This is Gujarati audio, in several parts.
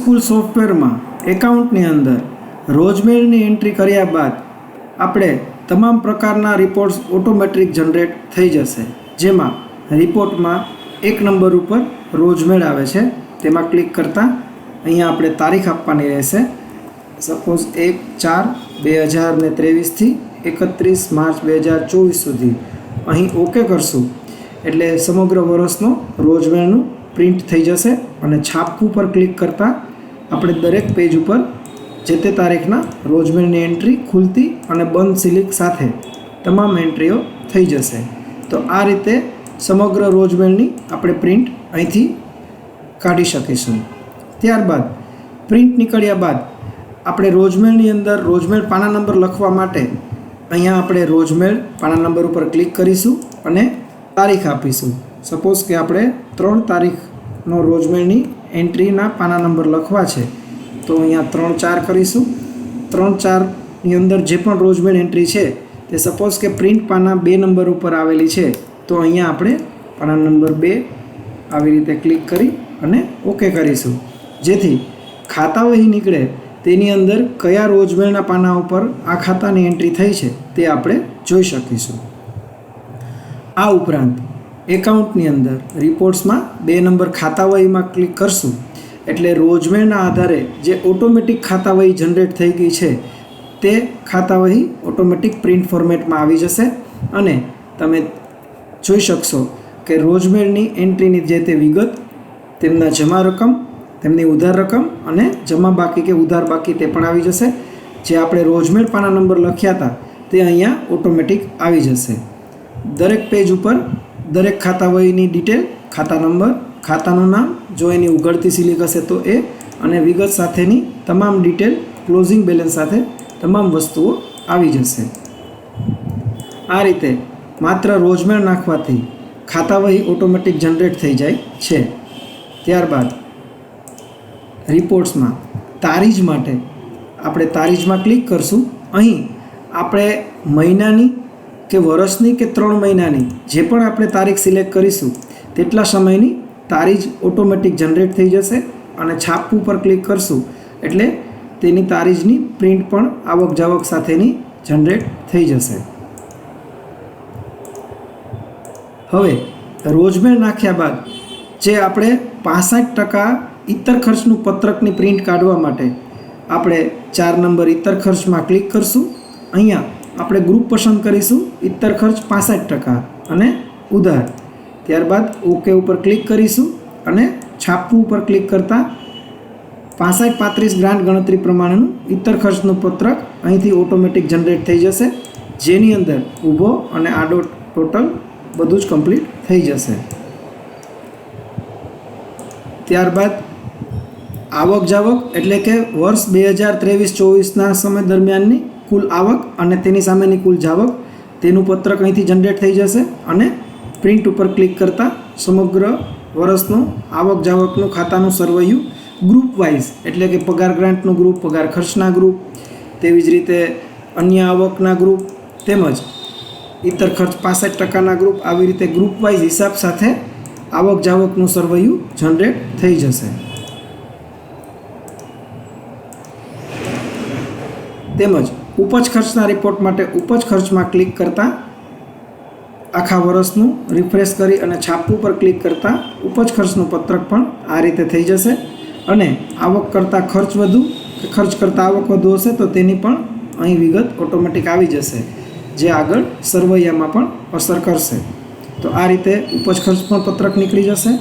स्कूल सॉफ्टवेर में एकाउंटनी अंदर रोजमेळनी एंट्री कर्या बाद आपणे तमाम प्रकारना रिपोर्ट्स ऑटोमेटिक जनरेट थई जशे। जेमां रिपोर्ट में 1 नंबर पर रोजमेळ आवे छे, तेमां क्लिक करता अहींया आपणे तारीख आपवानी रहेशे। सपोज 1/4/2023 थी 31 मार्च 2024 सुधी अहीं ओके करशुं एटले समग्र वर्षनो रोजमेळनुं प्रिंट थई जशे अने छापवुं पर क्लिक करता आपणे दरेक पेज पर जे ते तारीखना रोजमेळनी एंट्री खुलती अने बंध सिलिक साथे तमाम एंट्रीओ थई जशे। तो आ रीते समग्र रोजमेळनी आपणे प्रिंट અહીંથી કાઢી શકીશું। ત્યારબાદ પ્રિન્ટ નીકળ્યા બાદ આપણે રોજમેળની અંદર રોજમેળ પાના નંબર લખવા માટે અહીંયા આપણે રોજમેળ પાના નંબર ઉપર ક્લિક કરીશું અને તારીખ આપીશું। સપોઝ કે આપણે 3 તારીખનો રોજમેળની એન્ટ્રીના પાના નંબર લખવા છે તો અહીંયા 3/4 કરીશું। 3/4ની અંદર જે પણ રોજમેળ એન્ટ્રી છે તે સપોઝ કે પ્રિન્ટ પાના 2 નંબર ઉપર આવેલી છે તો અહીંયા આપણે પાના નંબર 2 આવી રીતે ક્લિક કરી અને ઓકે કરીશું, જેથી ખાતા વહી નીકળે તેની અંદર કયા રોજમેળના પાના ઉપર આ ખાતાની એન્ટ્રી થઈ છે તે આપણે જોઈ શકીશું। આ ઉપરાંત એકાઉન્ટની અંદર રિપોર્ટ્સમાં 2 નંબર ખાતા વહીમાં ક્લિક કરશું એટલે રોજમેળના આધારે જે ઓટોમેટિક ખાતા વહી જનરેટ થઈ ગઈ છે તે ખાતા વહી ઓટોમેટિક પ્રિન્ટ ફોર્મેટમાં આવી જશે અને તમે જોઈ શકશો કે રોજમેળની એન્ટ્રીની જે તે વિગત, તેમના જમા રકમ, તેમની ઉધાર રકમ અને જમા બાકી કે ઉધાર બાકી તે પણ આવી જશે। જે આપણે રોજમેળ પાના નંબર લખ્યા હતા તે અહીંયા ઓટોમેટિક આવી જશે। દરેક પેજ ઉપર દરેક ખાતા વહીની ડિટેલ, ખાતા નંબર, ખાતાનું નામ, જો એની ઉઘડતી સિલિક હશે તો એ અને વિગત સાથેની તમામ ડિટેલ, ક્લોઝિંગ બેલેન્સ સાથે તમામ વસ્તુઓ આવી જશે। આ રીતે માત્ર રોજમેળ નાખવાથી ખાતા વહી ઓટોમેટિક જનરેટ થઈ જાય છે। ત્યારબાદ રિપોર્ટ્સમાં તારીખ માટે આપણે તારીખમાં ક્લિક કરશું। અહીં આપણે મહિનાની કે વર્ષની કે 3 મહિનાની જે પણ આપણે તારીખ સિલેક્ટ કરીશું તેટલા સમયની તારીખ ઓટોમેટિક જનરેટ થઈ જશે અને છાપવું પર ક્લિક કરશું એટલે તેની તારીખની પ્રિન્ટ પણ આવક જાવક સાથેની જનરેટ થઈ જશે। હવે રોજમેળ નાખ્યા બાદ જે આપણે 65% ઇતર ખર્ચનું પત્રકની પ્રિન્ટ કાઢવા માટે આપણે 4 નંબર ઇતર ખર્ચમાં ક્લિક કરશું। અહીંયા આપણે ગ્રુપ પસંદ કરીશું ઇતર ખર્ચ 65% અને ઉધાર। ત્યારબાદ ઓકે ઉપર ક્લિક કરીશું અને છાપવું ઉપર ક્લિક કરતાં 65-35 ગ્રાન્ટ ગણતરી પ્રમાણેનું ઇતર ખર્ચનું પત્રક અહીંથી ઓટોમેટિક જનરેટ થઈ જશે, જેની અંદર ઊભો અને આડો ટોટલ બધું જ કમ્પ્લીટ થઈ જશે। ત્યારબાદ આવક જાવક એટલે કે વર્ષ 2023-24ના સમય દરમિયાનની કુલ આવક અને તેની સામેની કુલ જાવક તેનું પત્રક અહીંથી જનરેટ થઈ જશે અને પ્રિન્ટ ઉપર ક્લિક કરતાં સમગ્ર વર્ષનું આવક જાવકનું ખાતાનું સરવૈયું ગ્રુપ વાઇઝ એટલે કે પગાર ગ્રાન્ટનું ગ્રુપ, પગાર ખર્ચના ગ્રુપ, તેવી જ રીતે અન્ય આવકના ગ્રુપ તેમજ ઇતર ખર્ચ 65%ના ગ્રુપ, આવી રીતે ગ્રુપ વાઇઝ હિસાબ સાથે આવક જાવકનું સરવૈયું જનરેટ થઈ જશે। તેમજ ઉપજ ખર્ચના રિપોર્ટ માટે ઉપજ ખર્ચમાં ક્લિક કરતાં આખા વર્ષનું રિફ્રેશ કરી અને છાપવું પર ક્લિક કરતાં ઉપજ ખર્ચનું પત્રક પણ આ રીતે થઈ જશે અને આવક કરતાં ખર્ચ વધુ કે ખર્ચ કરતાં આવક વધુ હશે તો તેની પણ અહીં વિગત ઓટોમેટિક આવી જશે, જે આગળ સરવૈયામાં પણ અસર કરશે। તો આ રીતે ઉપજ ખર્ચ પણ પત્રક નીકળી જશે।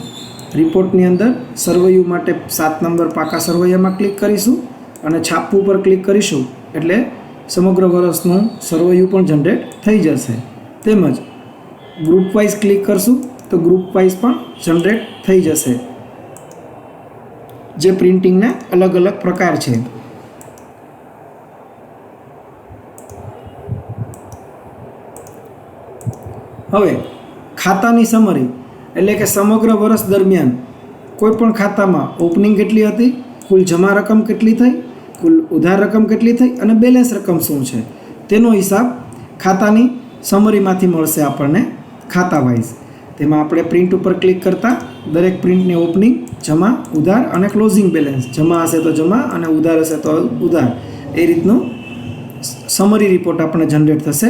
રિપોર્ટની અંદર સરવૈયું માટે 7 નંબર પાકા સરવૈયામાં ક્લિક કરીશું અને છાપવું પર ક્લિક કરીશું એટલે સમગ્ર વર્ષનું સરવૈયું પણ જનરેટ થઈ જશે। તેમજ ગ્રુપ વાઇઝ ક્લિક કરશું તો ગ્રુપ વાઇઝ પણ જનરેટ થઈ જશે, જે પ્રિન્ટિંગના અલગ અલગ પ્રકાર છે। હવે ખાતાની સમરી એટલે કે સમગ્ર વર્ષ દરમિયાન કોઈપણ ખાતામાં ઓપનિંગ કેટલી હતી, કુલ જમા રકમ કેટલી થઈ, કુલ ઉધાર રકમ કેટલી થઈ અને બેલેન્સ રકમ શું છે તેનો હિસાબ ખાતાની સમરીમાંથી મળશે આપણને ખાતા વાઇઝ। તેમાં આપણે પ્રિન્ટ ઉપર ક્લિક કરતાં દરેક પ્રિન્ટની ઓપનિંગ, જમા, ઉધાર અને ક્લોઝિંગ બેલેન્સ, જમા હશે તો જમા અને ઉધાર હશે તો ઉધાર, એ રીતનું સમરી રિપોર્ટ આપણે જનરેટ થશે.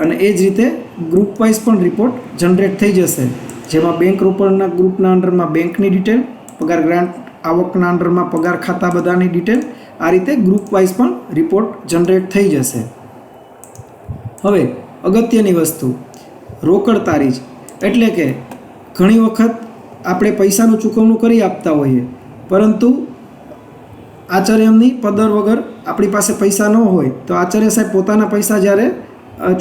અને એ જ રીતે ગ્રુપ વાઇઝ પણ રિપોર્ટ જનરેટ થઈ જશે, જેમાં બેંક રોકડના ગ્રુપના અંડરમાં બેંકની ડિટેલ, પગાર ગ્રાન્ટ આવકના અંડરમાં પગાર ખાતા બધાની ડિટેલ, આ રીતે ગ્રુપ વાઇઝ પણ રિપોર્ટ જનરેટ થઈ જશે. હવે અગત્યની વસ્તુ, રોકડ તારીખ. એટલે કે ઘણી વખત આપણે પૈસાનું ચૂકવણું કરી આપતા હોઈએ, પરંતુ આચાર્યની પદર વગર આપણી પાસે પૈસા ન હોય તો આચાર્ય સાહેબ પોતાના પૈસા જ્યારે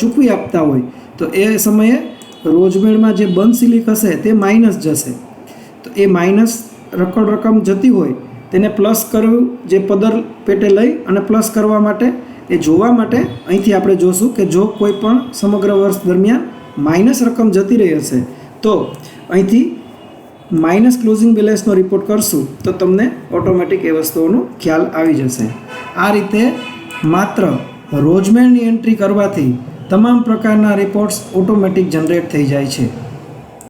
ચૂકવી આપતા હોય તો એ સમયે રોજમેળમાં જે બંધ સિલિક હશે તે માઇનસ જશે. તો એ માઇનસ રોકડ રકમ જતી હોય તેને પ્લસ કરવું, જે પદર પેટે લઈ અને પ્લસ કરવા માટે, એ જોવા માટે અહીંથી આપણે જોશું કે જો કોઈ પણ સમગ્ર વર્ષ દરમિયાન માઇનસ રકમ જતી રહી હશે તો અહીંથી માઇનસ ક્લોઝિંગ બેલેન્સનો રિપોર્ટ કરશું તો તમને ઓટોમેટિક એ વસ્તુઓનો ખ્યાલ આવી જશે. આ રીતે માત્ર રોજમેળની એન્ટ્રી કરવાથી તમામ પ્રકારના રિપોર્ટ્સ ઓટોમેટિક જનરેટ થઈ જાય છે.